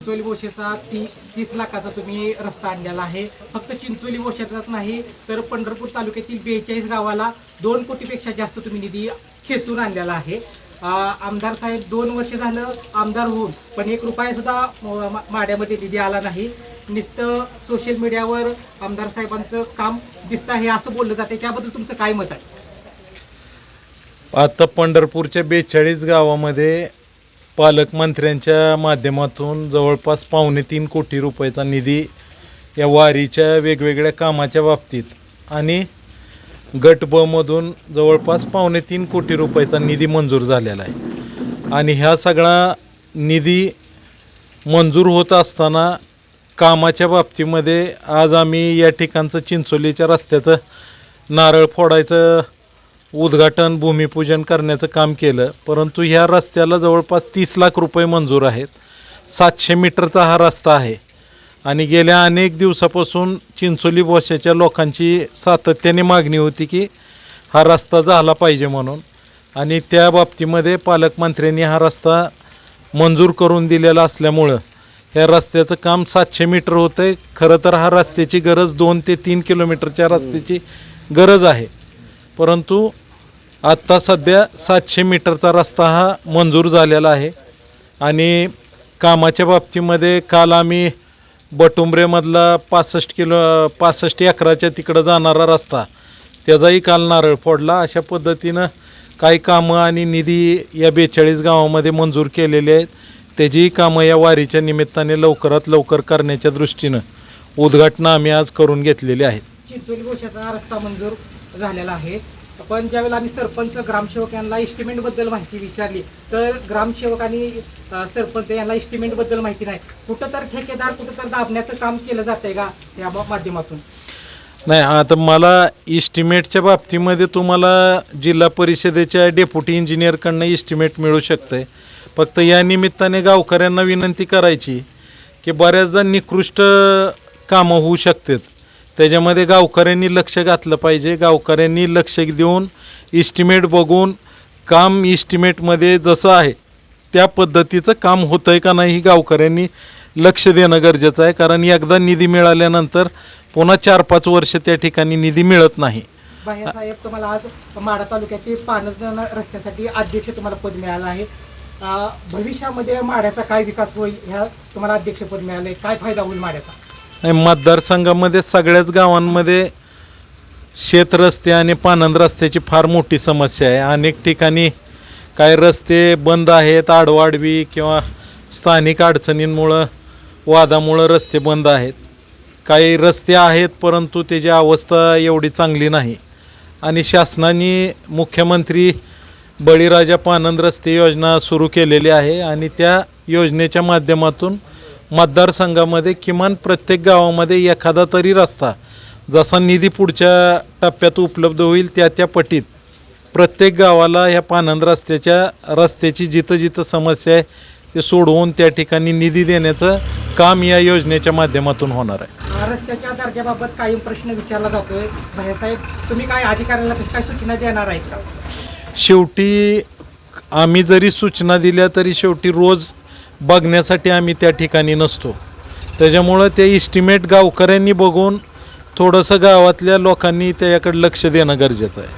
चिंचोली बोशेचा 30 लाखाचा तुम्ही रस्ता आणलेला आहे. फक्त चिंचोली बोशेचाच नाही तर पंढरपूर तालुक्यातील 42 गावाला 2 कोटीपेक्षा जास्त तुम्ही निधी खेचून आणलेला आहे. आमदार साहेब 2 वर्ष झालं आमदार होऊन पण 1 रुपया सुद्धा माड्यामध्ये निधी आला नाही. नुसतं सोशल मीडियावर आमदार साहेबांचं काम दिसतं आहे असं बोललं जाते, त्याबद्दल तुमचं काय मत आहे? आता पंढरपूरच्या 42 गावामध्ये पालकमंत्र्यांच्या माध्यमातून जवळपास 2.25 कोटी रुपयाचा निधी या वारीच्या वेगवेगळ्या कामाच्या बाबतीत आणि गट ब मधून जवळपास 2.25 कोटी रुपयाचा निधी मंजूर झालेला आहे. आणि ह्या सगळा निधी मंजूर होत असताना कामाच्या बाबतीमध्ये आज आम्ही या ठिकाणचं चिंचोलीच्या रस्त्याचं नारळ फोडायचं उद्घाटन भूमिपूजन करण्याचं काम केलं. परंतु ह्या रस्त्याला जवळपास 30 लाख रुपये मंजूर आहेत. 700 मीटरचा हा रस्ता आहे आणि गेल्या अनेक दिवसापासून चिंचोली बोशाच्या लोकांची सातत्याने मागणी होती की हा रस्ता झाला पाहिजे म्हणून. आणि त्या बाबतीमध्ये पालकमंत्र्यांनी हा रस्ता मंजूर करून दिलेला असल्यामुळं ह्या रस्त्याचं काम 700 मीटर होतं आहे. खरं तर हा रस्त्याची गरज 2 ते 3 किलोमीटरच्या रस्त्याची गरज आहे, परंतु आत्ता सध्या 700 मीटरचा रस्ता हा मंजूर झालेला आहे. आणि कामाच्या बाबतीमध्ये काल आम्ही बटुंबरेमधला 65 एकराच्या तिकडं जाणारा रस्ता त्याचाही काल नारळ फोडला. अशा पद्धतीनं काही कामं आणि निधी या 42 गावामध्ये मंजूर केलेले आहेत. त्याचीही कामं या वारीच्या निमित्ताने लवकरात लवकर करण्याच्या दृष्टीनं उद्घाटनं आम्ही आज करून घेतलेली आहेत. चिंचोली बोशाचा रस्ता मंजूर झालेला आहे, पण ज्यावेळेला आम्ही सरपंच ग्रामसेवक यांना एस्टिमेटबद्दल माहिती विचारली तर ग्रामसेवक आणि सरपंच यांना एस्टिमेटबद्दल माहिती नाही. कुठं तर ठेकेदार कुठं तर दाबण्याचं काम केलं जात आहे का या माध्यमातून? नाही, आता मला इस्टिमेटच्या बाबतीमध्ये तुम्हाला जिल्हा परिषदेच्या डेप्युटी इंजिनियरकडनं इस्टिमेट मिळू शकतं आहे. फक्त या निमित्ताने गावकऱ्यांना विनंती करायची की बऱ्याचदा निकृष्ट कामं होऊ शकतात, त्याच्यामध्ये गावकऱ्यांनी लक्ष घातलं पाहिजे. गावकऱ्यांनी लक्ष देऊन इस्टिमेट बघून काम इस्टिमेटमध्ये जसं आहे त्या पद्धतीचं काम होतं आहे का नाही ही गावकऱ्यांनी लक्ष देणं गरजेचं आहे. कारण एकदा निधी मिळाल्यानंतर पुन्हा 4-5 वर्ष त्या ठिकाणी निधी मिळत नाही. साहेब, तुम्हाला आज माढा तालुक्याचे पानज रस्त्यासाठी अध्यक्ष तुम्हाला पद मिळालं आहे. भविष्यामध्ये माढ्याचा काय विकास होईल ह्या तुम्हाला अध्यक्षपद मिळालं, काय फायदा होईल माढ्याचा? नाही, मतदारसंघामध्ये सगळ्याच गावांमध्ये शेत रस्ते आणि पानंद रस्त्याची फार मोठी समस्या आहे. अनेक ठिकाणी काय रस्ते बंद आहेत, आडवाडवी किंवा स्थानिक अडचणींमुळं वादामुळं रस्ते बंद आहेत. काही रस्ते आहेत परंतु त्याची अवस्था एवढी चांगली नाही. आणि शासनाने मुख्यमंत्री बळीराजा पानंद रस्ते योजना सुरू केलेली आहे आणि त्या योजनेच्या माध्यमातून मतदारसंघामध्ये किमान प्रत्येक गावामध्ये एखादा तरी रस्ता जसा निधी पुढच्या टप्प्यात उपलब्ध होईल त्या पटीत प्रत्येक गावाला ह्या पानंद रस्त्याची जिथं जिथं समस्या आहे ते सोडवून त्या ठिकाणी निधी देण्याचं काम या योजनेच्या माध्यमातून होणार आहे. रस्त्याच्या दर्जाबाबत काही प्रश्न विचारला जातोय. भाईसाहेब, तुम्ही काय अधिकाऱ्यांना काय सूचना देणार आहेत का? शेवटी आम्ही जरी सूचना दिल्या तरी शेवटी रोज बघण्यासाठी आम्ही त्या ठिकाणी नसतो. त्याच्यामुळं ते इस्टिमेट गावकऱ्यांनी बघून थोडंसं गावातल्या लोकांनी त्याच्याकडे लक्ष देणं गरजेचं आहे.